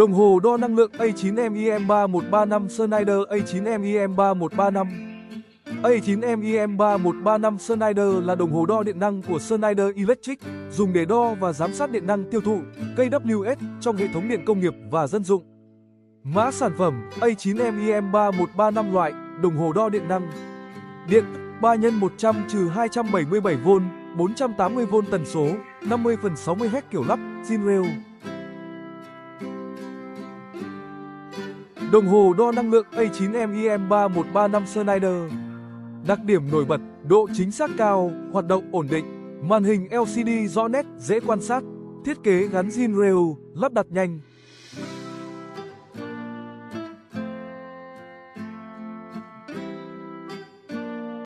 Đồng hồ đo năng lượng A9MEM3135 Schneider A9MEM3135. A9MEM3135 Schneider là đồng hồ đo điện năng của Schneider Electric, dùng để đo và giám sát điện năng tiêu thụ kWh trong hệ thống điện công nghiệp và dân dụng. Mã sản phẩm A9MEM3135 loại đồng hồ đo điện năng. Điện 3x100-277V, 480V tần số, 50/60Hz kiểu lắp, zin rail. Đồng hồ đo năng lượng A9MEM3135 Schneider. Đặc điểm nổi bật, độ chính xác cao, hoạt động ổn định, màn hình LCD rõ nét, dễ quan sát, thiết kế gắn zin rail, lắp đặt nhanh.